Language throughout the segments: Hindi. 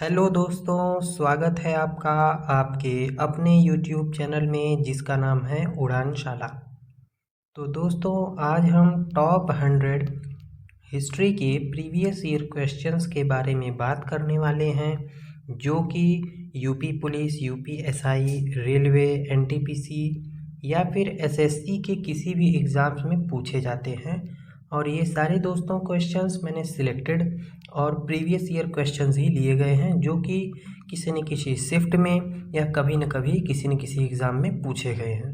हेलो दोस्तों, स्वागत है आपका आपके अपने YouTube चैनल में जिसका नाम है उड़ानशाला। तो दोस्तों, आज हम टॉप 100 हिस्ट्री के प्रीवियस ईयर क्वेश्चंस के बारे में बात करने वाले हैं, जो कि UP police, UPSI, railway, NTPC या फिर एसएससी के किसी भी एग्ज़ाम्स में पूछे जाते हैं। और ये सारे दोस्तों क्वेश्चंस मैंने सिलेक्टेड और प्रीवियस ईयर क्वेश्चंस ही लिए गए हैं, जो कि किसी न किसी शिफ्ट में या कभी न कभी किसी न किसी एग्ज़ाम में पूछे गए हैं।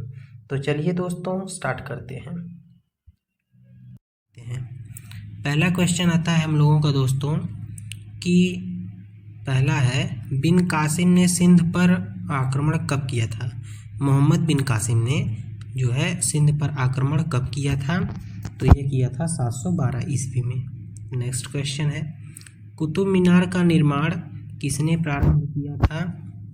तो चलिए दोस्तों, स्टार्ट करते हैं। पहला क्वेश्चन आता है हम लोगों का दोस्तों कि पहला है, बिन कासिम ने सिंध पर आक्रमण कब किया था। मोहम्मद बिन कासिम ने जो है सिंध पर आक्रमण कब किया था, तो ये किया था 712 ईस्वी में। नेक्स्ट क्वेश्चन है, कुतुब मीनार का निर्माण किसने प्रारंभ किया था,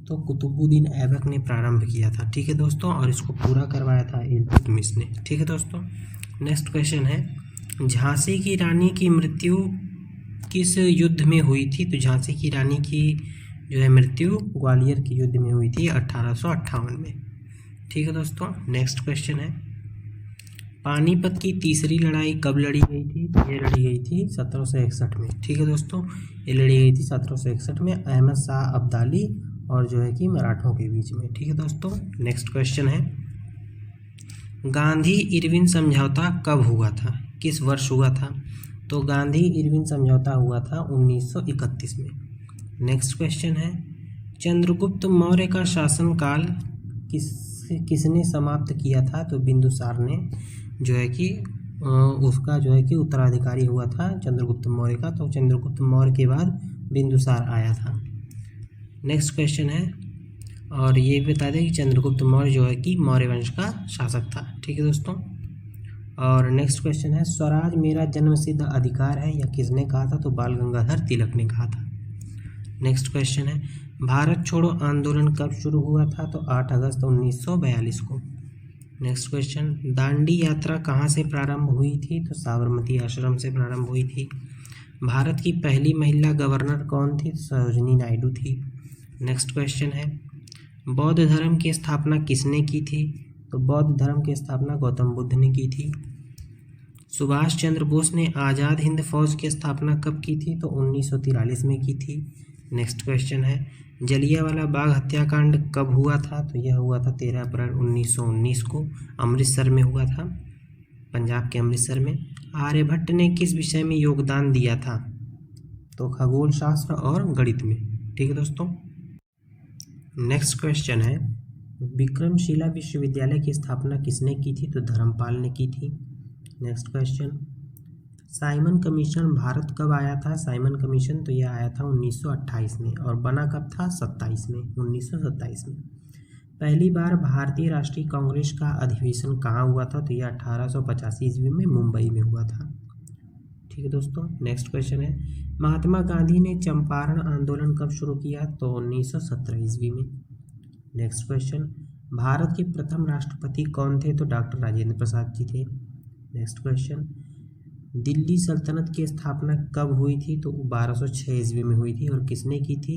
तो कुतुबुद्दीन ऐबक ने प्रारंभ किया था। ठीक है दोस्तों, और इसको पूरा करवाया था इल्तुतमिश ने। ठीक है दोस्तों, नेक्स्ट क्वेश्चन है, झांसी की रानी की मृत्यु किस युद्ध में हुई थी, तो झांसी की रानी की जो है मृत्यु ग्वालियर के युद्ध में हुई थी 1858 में। ठीक है दोस्तों, नेक्स्ट क्वेश्चन है, पानीपत की तीसरी लड़ाई कब लड़ी गई थी, तो ये लड़ी गई थी 1761 में। ठीक है दोस्तों, ये लड़ी गई थी 1761 में अहमद शाह अब्दाली और जो है कि मराठों के बीच में। ठीक है दोस्तों, नेक्स्ट क्वेश्चन है, गांधी इरविन समझौता कब हुआ था, किस वर्ष हुआ था, तो गांधी इरविन समझौता हुआ था 1931 में। नेक्स्ट क्वेश्चन है, चंद्रगुप्त मौर्य का शासनकाल किसने समाप्त किया था, तो बिंदुसार ने जो है कि उसका जो है कि उत्तराधिकारी हुआ था चंद्रगुप्त मौर्य का, तो चंद्रगुप्त मौर्य के बाद बिंदुसार आया था। नेक्स्ट क्वेश्चन है, और ये भी बता दें कि चंद्रगुप्त मौर्य जो है कि मौर्य वंश का शासक था। ठीक है दोस्तों, और नेक्स्ट क्वेश्चन है, स्वराज मेरा जन्मसिद्ध अधिकार है, यह किसने कहा था, तो बाल गंगाधर तिलक ने कहा था। नेक्स्ट क्वेश्चन है, भारत छोड़ो आंदोलन कब शुरू हुआ था, तो 8 अगस्त 1942 को। नेक्स्ट क्वेश्चन, दांडी यात्रा कहाँ से प्रारंभ हुई थी, तो साबरमती आश्रम से प्रारंभ हुई थी। भारत की पहली महिला गवर्नर कौन थी, सरोजिनी नायडू थी। नेक्स्ट क्वेश्चन है, बौद्ध धर्म की स्थापना किसने की थी, तो बौद्ध धर्म की स्थापना गौतम बुद्ध ने की थी। सुभाष चंद्र बोस ने आज़ाद हिंद फौज की स्थापना कब की थी, तो 1943 में की थी। नेक्स्ट क्वेश्चन है, जलियांवाला बाग हत्याकांड कब हुआ था, तो यह हुआ था 13 अप्रैल 1919 को, अमृतसर में हुआ था, पंजाब के अमृतसर में। आर्यभट्ट ने किस विषय में योगदान दिया था, तो खगोल शास्त्र और गणित में। ठीक है दोस्तों, नेक्स्ट क्वेश्चन है, विक्रमशिला विश्वविद्यालय की स्थापना किसने की थी, तो धर्मपाल ने की थी। Next question, Simon commission Bharat कब आया था, साइमन कमीशन तो यह आया था 1928 में, और बना कब था, 1927 में। पहली बार भारतीय राष्ट्रीय कांग्रेस का अधिवेशन कहाँ हुआ था, तो यह 1885 ईस्वी में मुंबई में हुआ था। ठीक है दोस्तों, नेक्स्ट क्वेश्चन है, महात्मा गांधी ने चंपारण आंदोलन कब शुरू किया, तो 1917 ईस्वी में। नेक्स्ट क्वेश्चन, भारत के प्रथम राष्ट्रपति कौन थे, तो डॉक्टर राजेंद्र प्रसाद जी थे। नेक्स्ट क्वेश्चन, दिल्ली सल्तनत की स्थापना कब हुई थी, तो 1206 ईस्वी में हुई थी, और किसने की थी,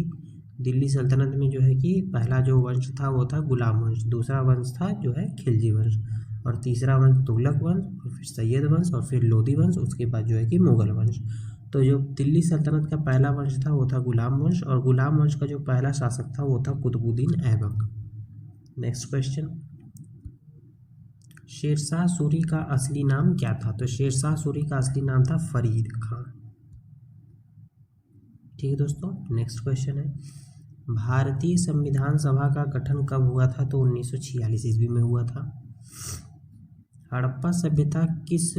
दिल्ली सल्तनत में जो है कि पहला जो वंश था वो था गुलाम वंश, दूसरा वंश था जो है खिलजी वंश, और तीसरा वंश तुगलक वंश, और फिर सैयद वंश, और फिर लोधी वंश, उसके बाद जो है कि मुगल वंश। तो जो दिल्ली सल्तनत का पहला वंश था वो था गुलाम वंश, और गुलाम वंश का जो पहला शासक था वो था कुतुबुद्दीन ऐबक। नेक्स्ट क्वेश्चन, शेरशाह सूरी का असली नाम क्या था, तो शेरशाह सूरी का असली नाम था फरीद खान। ठीक है दोस्तों, नेक्स्ट क्वेश्चन है, भारतीय संविधान सभा का गठन कब हुआ था, तो 1946 ईस्वी में हुआ था। हड़प्पा सभ्यता किस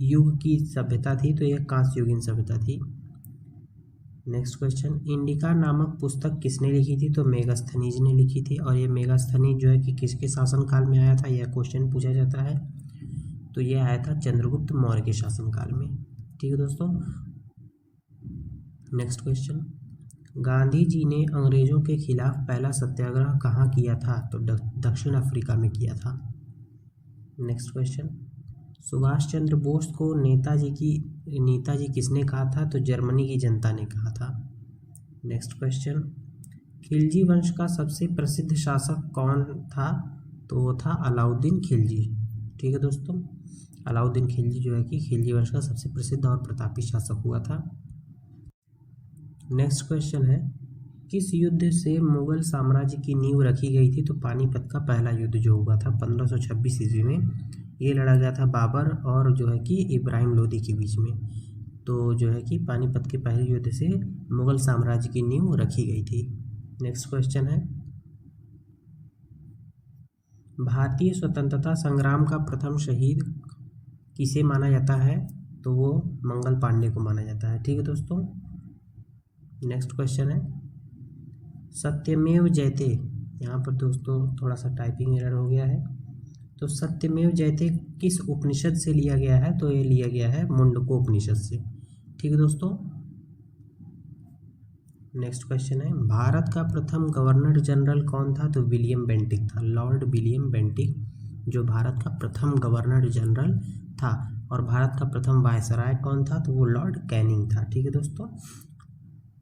युग की सभ्यता थी, तो यह कांस्य युगीन सभ्यता थी। नेक्स्ट क्वेश्चन, इंडिका नामक पुस्तक किसने लिखी थी, तो मेगास्थनीज ने लिखी थी, और ये मेगास्थनीज जो है कि किसके शासनकाल में आया था, यह क्वेश्चन पूछा जाता है, तो यह आया था चंद्रगुप्त मौर्य के शासनकाल में। ठीक है दोस्तों, नेक्स्ट क्वेश्चन, गांधी जी ने अंग्रेजों के खिलाफ पहला सत्याग्रह कहाँ किया था, तो दक्षिण अफ्रीका में किया था। नेक्स्ट क्वेश्चन, सुभाष चंद्र बोस को नेताजी किसने कहा था, तो जर्मनी की जनता ने कहा था। नेक्स्ट क्वेश्चन, खिलजी वंश का सबसे प्रसिद्ध शासक कौन था? तो वो था अलाउद्दीन खिलजी। ठीक है दोस्तों, अलाउद्दीन खिलजी जो है कि खिलजी वंश का सबसे प्रसिद्ध और प्रतापी शासक हुआ था। नेक्स्ट क्वेश्चन है, किस युद्ध से मुगल साम्राज्य की नींव रखी गई थी? तो पानीपत का पहला युद्ध जो हुआ था 1526 ईस्वी में, ये लड़ा गया था बाबर और जो है कि इब्राहिम लोदी के बीच में। तो जो है कि पानीपत के पहले युद्ध से मुगल साम्राज्य की नींव रखी गई थी। नेक्स्ट क्वेश्चन है, भारतीय स्वतंत्रता संग्राम का प्रथम शहीद किसे माना जाता है? तो वो मंगल पांडे को माना जाता है। ठीक है दोस्तों, नेक्स्ट क्वेश्चन है, सत्यमेव जयते, यहाँ पर दोस्तों थोड़ा सा टाइपिंग एरर हो गया है। तो सत्यमेव जयते किस उपनिषद से लिया गया है? तो ये लिया गया है मुंडकोपनिषद से। ठीक है दोस्तों, नेक्स्ट क्वेश्चन है, भारत का प्रथम गवर्नर जनरल कौन था? तो विलियम बेंटिक था, लॉर्ड विलियम बेंटिक जो भारत का प्रथम गवर्नर जनरल था। और भारत का प्रथम वायसराय कौन था? तो वो लॉर्ड कैनिंग था। ठीक है दोस्तों,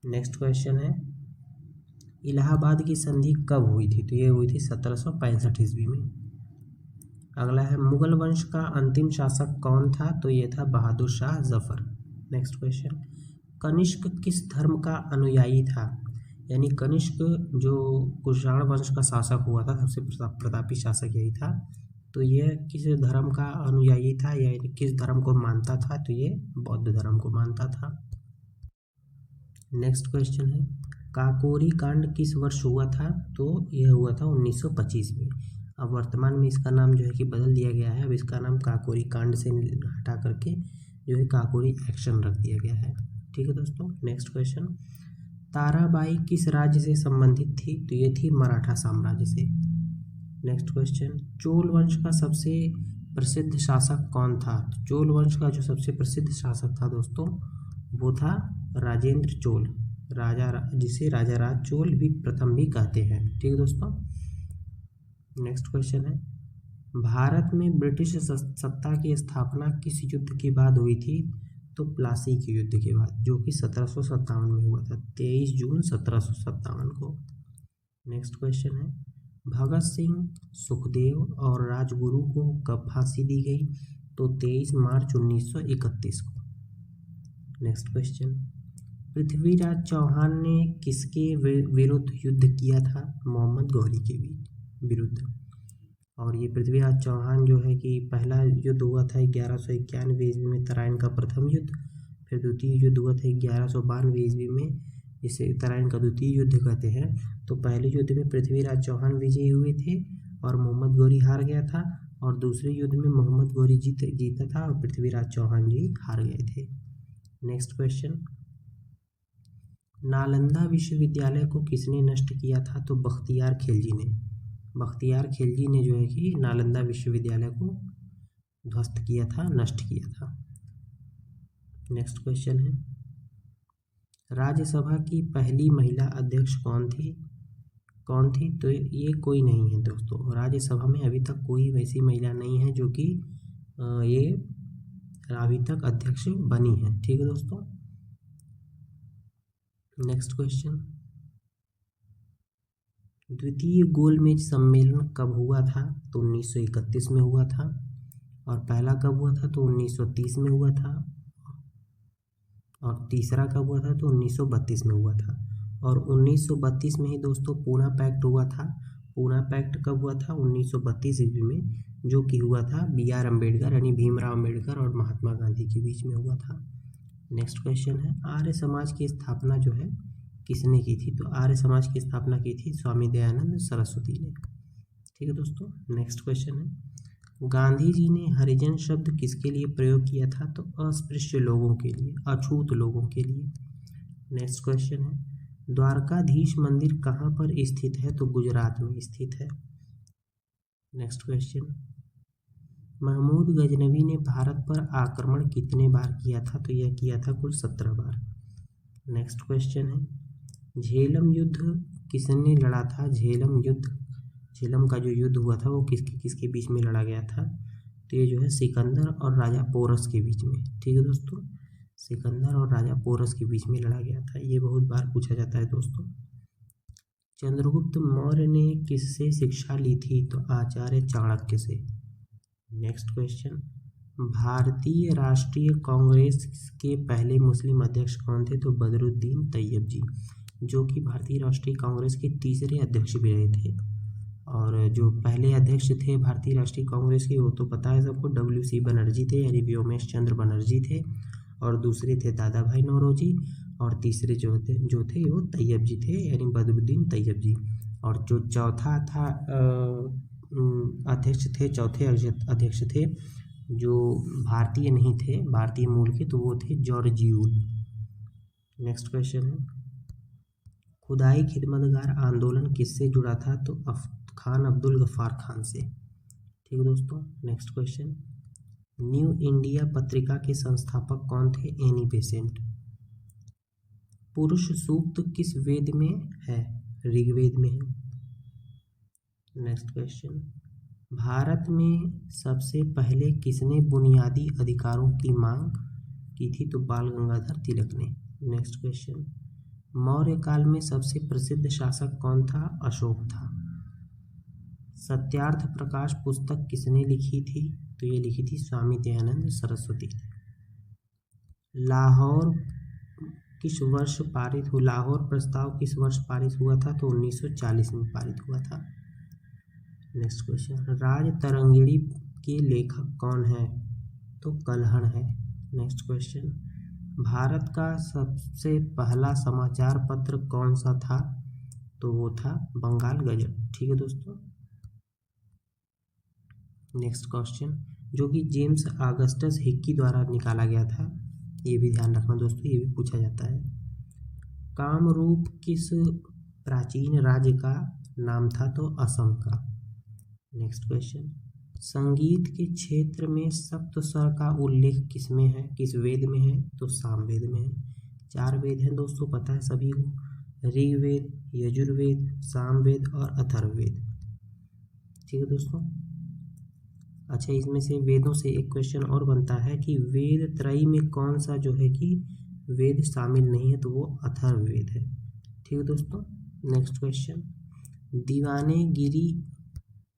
नेक्स्ट क्वेश्चन है, इलाहाबाद की संधि कब हुई थी? तो ये हुई थी 1765 ईस्वी में। अगला है, मुगल वंश का अंतिम शासक कौन था? तो ये था बहादुर शाह जफर। नेक्स्ट क्वेश्चन, कनिष्क किस धर्म का अनुयायी था? यानी कनिष्क जो कुषाण वंश का शासक हुआ था, सबसे प्रतापी शासक यही था। तो यह किस धर्म का अनुयायी था, यानी किस धर्म को मानता था? तो ये बौद्ध धर्म को मानता था। नेक्स्ट क्वेश्चन है, काकोरी कांड किस वर्ष हुआ था? तो यह हुआ था 1925 में। अब वर्तमान में इसका नाम जो है कि बदल दिया गया है। अब इसका नाम काकोरी कांड से हटा करके जो है काकोरी एक्शन रख दिया गया है। ठीक है दोस्तों, नेक्स्ट क्वेश्चन, ताराबाई किस राज्य से संबंधित थी? तो ये थी मराठा साम्राज्य से। नेक्स्ट क्वेश्चन, चोल वंश का सबसे प्रसिद्ध शासक कौन था? तो चोल वंश का जो सबसे प्रसिद्ध शासक था दोस्तों वो था राजेंद्र चोल, जिसे राजा राज चोल भी प्रथम भी कहते हैं। ठीक है दोस्तों, नेक्स्ट क्वेश्चन है, भारत में ब्रिटिश सत्ता की स्थापना किस युद्ध के बाद हुई थी? तो प्लासी के युद्ध के बाद, जो कि 1757 में हुआ था, 23 जून 1757 को। नेक्स्ट क्वेश्चन है, भगत सिंह, सुखदेव और राजगुरु को कब फांसी दी गई? तो 23 मार्च 1931 को। नेक्स्ट क्वेश्चन, पृथ्वीराज चौहान ने किसके विरुद्ध युद्ध किया था? मोहम्मद गौरी के विरुद्ध। और ये पृथ्वीराज चौहान जो है कि पहला युद्ध हुआ था 1191 ईस्वी में, तराइन का प्रथम युद्ध। फिर द्वितीय युद्ध हुआ था 1192 ईस्वी में, जिसे तराइन का द्वितीय युद्ध कहते हैं। तो पहले युद्ध में पृथ्वीराज चौहान विजयी हुए थे और मोहम्मद गौरी हार गया था। और दूसरे युद्ध में मोहम्मद गौरी जीता था और पृथ्वीराज चौहान जी हार गए थे। नेक्स्ट क्वेश्चन, नालंदा विश्वविद्यालय को किसने नष्ट किया था? तो बख्तियार खिलजी ने। बख्तियार खिलजी ने जो है कि नालंदा विश्वविद्यालय को ध्वस्त किया था, नष्ट किया था। नेक्स्ट क्वेश्चन है, राज्यसभा की पहली महिला अध्यक्ष कौन थी? तो ये कोई नहीं है दोस्तों, राज्यसभा में अभी तक कोई वैसी महिला नहीं है जो कि ये अभी तक अध्यक्ष बनी है। ठीक है दोस्तों, नेक्स्ट क्वेश्चन, द्वितीय गोलमेज सम्मेलन कब हुआ था? तो 1931 में हुआ था। और पहला कब हुआ था? तो 1930 में हुआ था। और तीसरा कब हुआ था? तो 1932 में हुआ था। और 1932 में ही दोस्तों पूना पैक्ट हुआ था। पूना पैक्ट कब हुआ था? 1932 ईस्वी में, जो कि हुआ था BR अम्बेडकर यानी भीमराव अम्बेडकर और महात्मा गांधी के बीच में हुआ था। नेक्स्ट क्वेश्चन है, आर्य समाज की स्थापना जो है किसने की थी? तो आर्य समाज की स्थापना की थी स्वामी दयानंद सरस्वती ने। ठीक है दोस्तों, नेक्स्ट क्वेश्चन है, गांधी जी ने हरिजन शब्द किसके लिए प्रयोग किया था? तो अस्पृश्य लोगों के लिए, अछूत लोगों के लिए। नेक्स्ट क्वेश्चन है, द्वारकाधीश मंदिर कहाँ पर स्थित है? तो गुजरात में स्थित है। नेक्स्ट क्वेश्चन, महमूद गजनवी ने भारत पर आक्रमण कितने बार किया था? तो यह किया था कुल 17 बार। नेक्स्ट क्वेश्चन है, झेलम युद्ध किसने लड़ा था? झेलम का जो युद्ध हुआ था वो किसके बीच में लड़ा गया था? तो ये जो है सिकंदर और राजा पोरस के बीच में। ठीक है दोस्तों, सिकंदर और राजा पोरस के बीच में लड़ा गया था। ये बहुत बार पूछा जाता है दोस्तों। चंद्रगुप्त मौर्य ने किससे शिक्षा ली थी? तो आचार्य चाणक्य से। नेक्स्ट क्वेश्चन, भारतीय राष्ट्रीय कांग्रेस के पहले मुस्लिम अध्यक्ष कौन थे? तो बदरुद्दीन तैयब जी, जो कि भारतीय राष्ट्रीय कांग्रेस के तीसरे अध्यक्ष भी रहे थे। और जो पहले अध्यक्ष थे भारतीय राष्ट्रीय कांग्रेस के, वो तो पता है सबको, WC बनर्जी थे, यानी व्योमेश चंद्र बनर्जी थे। और दूसरे थे दादा भाई नौरोजी। और तीसरे जो थे वो तैयब जी थे, यानी बदरुद्दीन तैयब जी। और जो चौथा था अध्यक्ष थे, चौथे अध्यक्ष थे जो भारतीय नहीं थे, भारतीय मूल के, तो वो थे जॉर्ज यूल। नेक्स्ट क्वेश्चन है, खुदाई खिदमतगार आंदोलन किससे जुड़ा था? तो खान अब्दुल गफ्फार खान से। ठीक है दोस्तों। नेक्स्ट क्वेश्चन, न्यू इंडिया पत्रिका के संस्थापक कौन थे? Annie Besant. पुरुष सूक्त किस वेद में है? ऋग्वेद में है। नेक्स्ट क्वेश्चन, भारत में सबसे पहले किसने बुनियादी अधिकारों की मांग की थी? तो बाल गंगाधर तिलक ने। नेक्स्ट क्वेश्चन, मौर्य काल में सबसे प्रसिद्ध शासक कौन था? अशोक था। सत्यार्थ प्रकाश पुस्तक किसने लिखी थी? तो ये लिखी थी स्वामी दयानंद सरस्वती। लाहौर किस वर्ष पारित हुआ? लाहौर प्रस्ताव किस वर्ष पारित हुआ था? तो 1940 में पारित हुआ था। नेक्स्ट क्वेश्चन, राज तरंगिणी के लेखक कौन है? तो कल्हण है। नेक्स्ट क्वेश्चन, भारत का सबसे पहला समाचार पत्र कौन सा था? तो वो था बंगाल गजट। ठीक है दोस्तों। नेक्स्ट क्वेश्चन, जो कि जेम्स ऑगस्टस हिक्की द्वारा निकाला गया था, ये भी ध्यान रखना दोस्तों, ये भी पूछा जाता है। कामरूप किस प्राचीन राज्य का नाम था? तो असम का। नेक्स्ट क्वेश्चन, संगीत के क्षेत्र में सप्त स्वर का उल्लेख किस में है? किस वेद में है? तो सामवेद में है। 4 वेद हैं दोस्तों, पता है सभी को, ऋग्वेद, यजुर्वेद, सामवेद और अथर्ववेद। ठीक है दोस्तों। अच्छा, इसमें से वेदों से एक क्वेश्चन और बनता है कि वेद त्रयी में कौन सा जो है कि वेद शामिल नहीं है? तो वो अथर्ववेद है। ठीक है दोस्तों। नेक्स्ट क्वेश्चन, दीवानेगिरी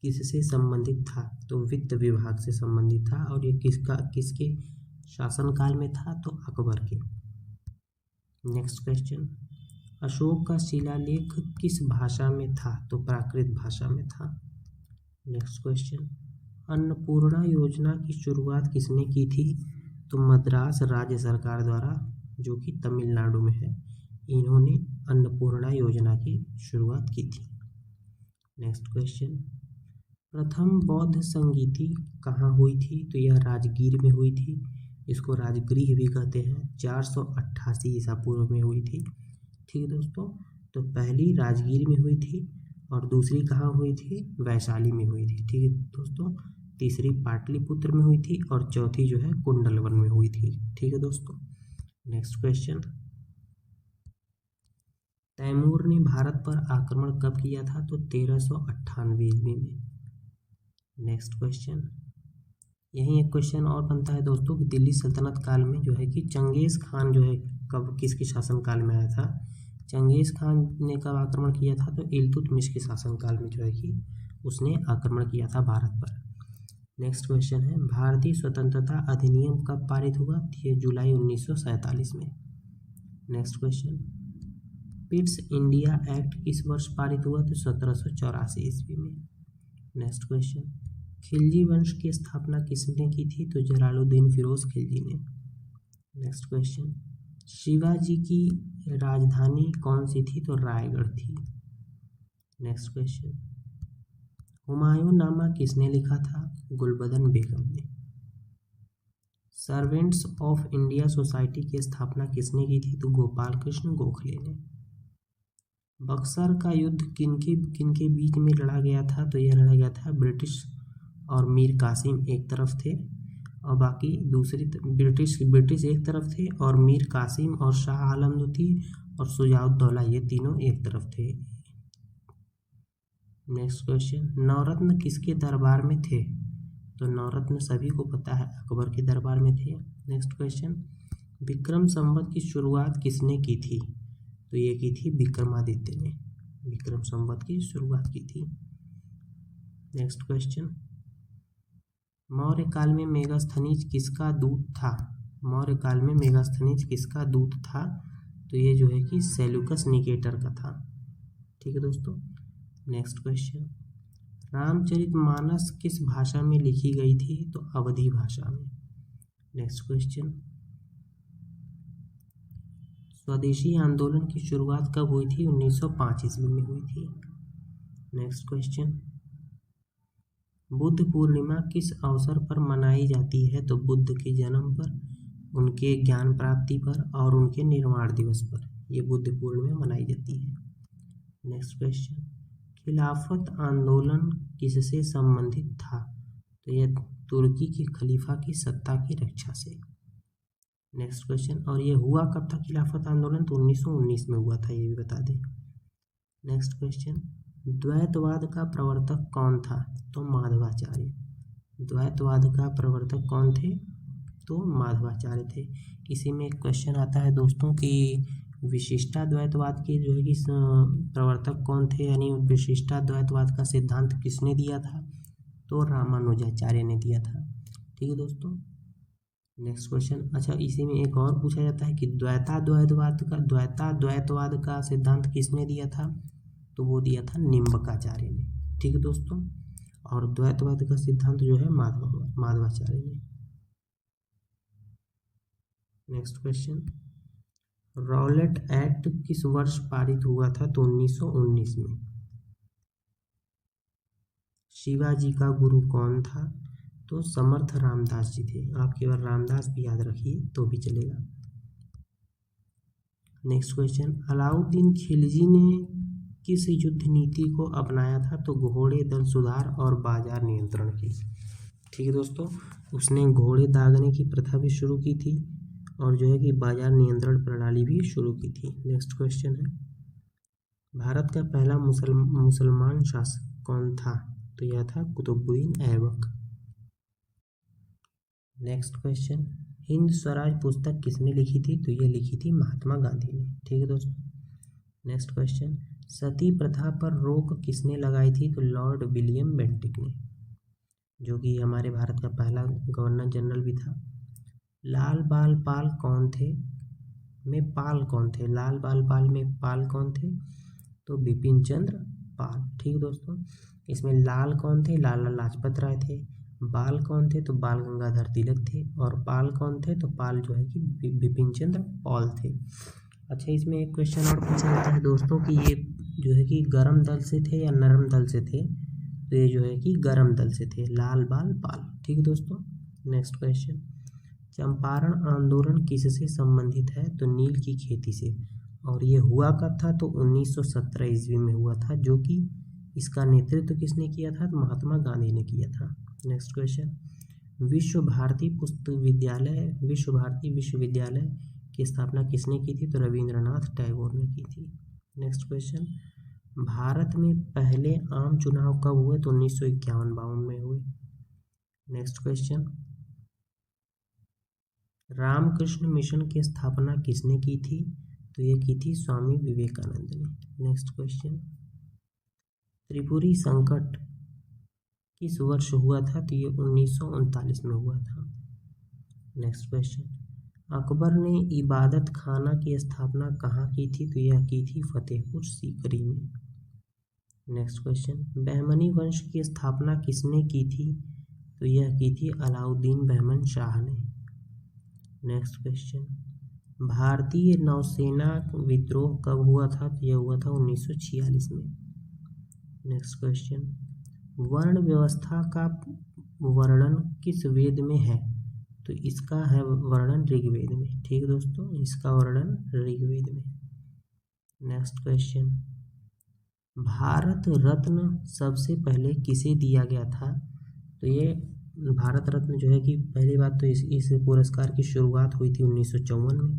किससे संबंधित था? तो वित्त विभाग से संबंधित था। और ये किसके शासनकाल में था? तो अकबर के। नेक्स्ट क्वेश्चन, अशोक का शिलालेख किस भाषा में था? तो प्राकृत भाषा में था। नेक्स्ट क्वेश्चन, अन्नपूर्णा योजना की शुरुआत किसने की थी? तो मद्रास राज्य सरकार द्वारा, जो कि तमिलनाडु में है, इन्होंने अन्नपूर्णा योजना की शुरुआत की थी। नेक्स्ट क्वेश्चन, प्रथम बौद्ध संगीति कहाँ हुई थी? तो यह राजगीर में हुई थी। इसको राजगृह भी कहते हैं। 488 ईसा पूर्व में हुई थी। ठीक है दोस्तों। तो पहली राजगीर में हुई थी और दूसरी कहाँ हुई थी? वैशाली में हुई थी। ठीक है दोस्तों। तीसरी पाटलिपुत्र में हुई थी और चौथी जो है कुंडलवन में हुई थी। ठीक है दोस्तों। नेक्स्ट क्वेश्चन, तैमूर ने भारत पर आक्रमण कब किया था? तो 1398 ईस्वी में। नेक्स्ट क्वेश्चन, यही एक क्वेश्चन और बनता है दोस्तों कि दिल्ली सल्तनत काल में जो है कि चंगेज खान जो है कब किसके शासनकाल में आया था? चंगेज खान ने कब आक्रमण किया था? तो इल्तुतमिश के शासनकाल में जो है कि उसने आक्रमण किया था भारत पर। नेक्स्ट क्वेश्चन है, भारतीय स्वतंत्रता अधिनियम कब पारित हुआ? ये जुलाई 1947 में। Next question, Pitt's India act किस वर्ष पारित हुआ? तो 1784 ईस्वी में। नेक्स्ट क्वेश्चन, खिलजी वंश की स्थापना किसने की थी? तो जलालुद्दीन फिरोज खिलजी ने। नेक्स्ट क्वेश्चन, शिवाजी की राजधानी कौन सी थी? तो रायगढ़ थी। नेक्स्ट क्वेश्चन, हुमायूंनामा किसने लिखा था? गुलबदन बेगम ने। सर्वेंट्स ऑफ इंडिया सोसाइटी की स्थापना किसने की थी? तो गोपाल कृष्ण गोखले ने। बक्सर का युद्ध किनके बीच में लड़ा गया था? तो यह लड़ा गया था ब्रिटिश और मीर कासिम एक तरफ थे और बाकी दूसरी ब्रिटिश एक तरफ थे और मीर कासिम और शाह आलम लोधी और शुजाउद्दौला ये तीनों एक तरफ थे। नेक्स्ट क्वेश्चन, नवरत्न किसके दरबार में थे? तो नवरत्न सभी को पता है अकबर के दरबार में थे। नेक्स्ट क्वेश्चन, विक्रम संवत की शुरुआत किसने की थी? तो ये की थी विक्रमादित्य ने, विक्रम संवत की शुरुआत की थी। नेक्स्ट क्वेश्चन, मौर्य काल में मेगास्थनीज किसका दूत था? मौर्य काल में मेगास्थनीज किसका दूत था? तो ये जो है कि सेल्यूकस निकेटर का था। ठीक है दोस्तों। नेक्स्ट क्वेश्चन, रामचरितमानस किस भाषा में लिखी गई थी? तो अवधी भाषा में। नेक्स्ट क्वेश्चन, स्वदेशी आंदोलन की शुरुआत कब हुई थी? 1905 ईस्वी में हुई थी। नेक्स्ट क्वेश्चन, बुद्ध पूर्णिमा किस अवसर पर मनाई जाती है? तो बुद्ध के जन्म पर, उनके ज्ञान प्राप्ति पर और उनके निर्वाण दिवस पर ये बुद्ध पूर्णिमा मनाई जाती है। नेक्स्ट क्वेश्चन, खिलाफत आंदोलन किससे संबंधित था? तो यह तुर्की के खलीफा की सत्ता की रक्षा से। नेक्स्ट क्वेश्चन, और ये हुआ कब था खिलाफत आंदोलन? तो 1919 में हुआ था, ये भी बता दें। नेक्स्ट क्वेश्चन, द्वैतवाद का प्रवर्तक कौन था? तो माधवाचार्य। द्वैतवाद का प्रवर्तक कौन थे? तो माधवाचार्य थे। इसी में एक क्वेश्चन आता है दोस्तों कि विशिष्टाद्वैतवाद के जो है कि प्रवर्तक कौन थे, यानी विशिष्टाद्वैतवाद का सिद्धांत किसने दिया था? तो रामानुजाचार्य ने दिया था। ठीक है दोस्तों। नेक्स्ट क्वेश्चन, अच्छा इसी में एक और पूछा जाता है कि द्वैताद्वैतवाद का सिद्धांत किसने दिया था? तो वो दिया था निम्बकाचार्य ने। ठीक है दोस्तों। और द्वैतवाद का सिद्धांत जो है माधवाचार्य ने। नेक्स्ट क्वेश्चन, रॉलेट एक्ट किस वर्ष पारित हुआ था? तो 1919 में। शिवाजी का गुरु कौन था? तो समर्थ रामदास जी थे। आप केवल रामदास भी याद रखिए तो भी चलेगा। नेक्स्ट क्वेश्चन, अलाउद्दीन खिलजी ने किस युद्ध नीति को अपनाया था? तो घोड़े दल सुधार और बाजार नियंत्रण की। ठीक है दोस्तों, उसने घोड़े दागने की प्रथा भी शुरू की थी और जो है कि बाजार नियंत्रण प्रणाली भी शुरू की थी। नेक्स्ट क्वेश्चन है, भारत का पहला मुसलमान शासक कौन था? तो यह था कुतुबुद्दीन ऐबक। नेक्स्ट क्वेश्चन, हिंद स्वराज पुस्तक किसने लिखी थी? तो ये लिखी थी महात्मा गांधी ने। ठीक है दोस्तों। नेक्स्ट क्वेश्चन, सती प्रथा पर रोक किसने लगाई थी? तो लॉर्ड विलियम बेंटिक ने, जो कि हमारे भारत का पहला गवर्नर जनरल भी था। लाल बाल पाल कौन थे? में पाल कौन थे? लाल बाल पाल में पाल कौन थे? तो बिपिन चंद्र पाल। ठीक है दोस्तों। इसमें लाल कौन थे? लाला लाजपत राय थे। बाल कौन थे? तो बाल गंगाधर तिलक थे। और पाल कौन थे? तो पाल जो है कि बिपिन चंद्र पाल थे। अच्छा, इसमें एक क्वेश्चन और पूछा जाता है दोस्तों कि ये जो है कि गरम दल से थे या नरम दल से थे? तो ये जो है कि गरम दल से थे, लाल बाल पाल। ठीक है दोस्तों। नेक्स्ट क्वेश्चन, चंपारण आंदोलन किससे संबंधित है? तो नील की खेती से। और ये हुआ कब था? तो 1917 ईस्वी में हुआ था, जो कि इसका नेतृत्व किसने किया था? तो महात्मा गांधी ने किया था। नेक्स्ट क्वेश्चन, विश्व भारती विश्वविद्यालय की स्थापना किसने की थी? तो रविंद्रनाथ टैगोर ने की थी। नेक्स्ट क्वेश्चन, भारत में पहले आम चुनाव कब हुए? तो 1951-52 में हुए। नेक्स्ट क्वेश्चन, रामकृष्ण मिशन की स्थापना किसने की थी? तो ये की थी स्वामी विवेकानंद ने। नेक्स्ट क्वेश्चन, त्रिपुरी संकट किस वर्ष हुआ था? तो ये 1939 में हुआ था। नेक्स्ट क्वेश्चन, अकबर ने इबादत खाना की स्थापना कहाँ की थी? तो यह की थी फतेहपुर सीकरी में। नेक्स्ट क्वेश्चन, बहमनी वंश की स्थापना किसने की थी? तो यह की थी अलाउद्दीन बहमन शाह ने। नेक्स्ट क्वेश्चन, भारतीय नौसेना विद्रोह कब हुआ था? तो यह हुआ था 1946 में। नेक्स्ट क्वेश्चन, वर्ण व्यवस्था का वर्णन किस वेद में है? तो इसका है वर्णन ऋग्वेद में। ठीक है दोस्तों, इसका वर्णन ऋग्वेद में। नेक्स्ट क्वेश्चन, भारत रत्न सबसे पहले किसे दिया गया था? तो ये भारत रत्न जो है कि पहली बात तो इस पुरस्कार की शुरुआत हुई थी 1954 में,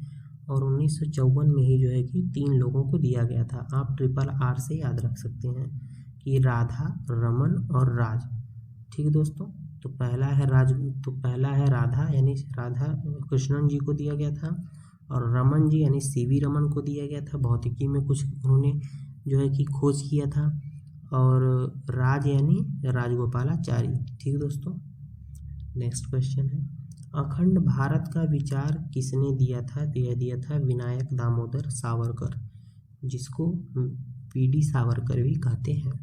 और 1954 में ही जो है कि 3 लोगों को दिया गया था। आप RRR से याद रख सकते हैं कि राधा, रमन और राज। ठीक है दोस्तों। तो पहला है राधा, यानी राधा कृष्णन जी को दिया गया था। और रमन जी यानी सीवी रमन को दिया गया था, भौतिकी में कुछ उन्होंने जो है कि खोज किया था। और राज यानी राजगोपालाचारी। ठीक है दोस्तों। नेक्स्ट क्वेश्चन है, अखंड भारत का विचार किसने दिया था? तो यह दिया था विनायक दामोदर सावरकर, जिसको पीडी सावरकर भी कहते हैं।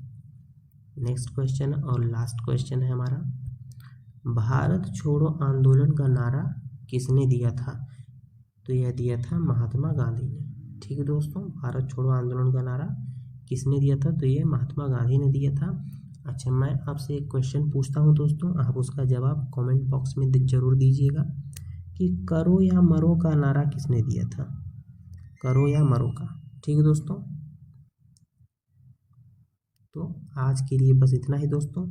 नेक्स्ट क्वेश्चन और लास्ट क्वेश्चन है हमारा, भारत छोड़ो आंदोलन का नारा किसने दिया था? तो यह दिया था महात्मा गांधी ने। ठीक है दोस्तों, भारत छोड़ो आंदोलन का नारा किसने दिया था? तो ये महात्मा गांधी ने दिया था। अच्छा, मैं आपसे एक क्वेश्चन पूछता हूँ दोस्तों, आप उसका जवाब कमेंट बॉक्स में जरूर दीजिएगा कि करो या मरो का नारा किसने दिया था? करो या मरो का। ठीक है दोस्तों, तो आज के लिए बस इतना ही दोस्तों,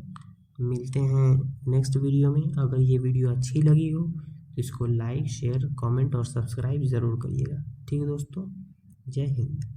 मिलते हैं नेक्स्ट वीडियो में। अगर ये वीडियो अच्छी लगी हो तो इसको लाइक, शेयर, कमेंट और सब्सक्राइब ज़रूर करिएगा। ठीक है दोस्तों, जय हिंद।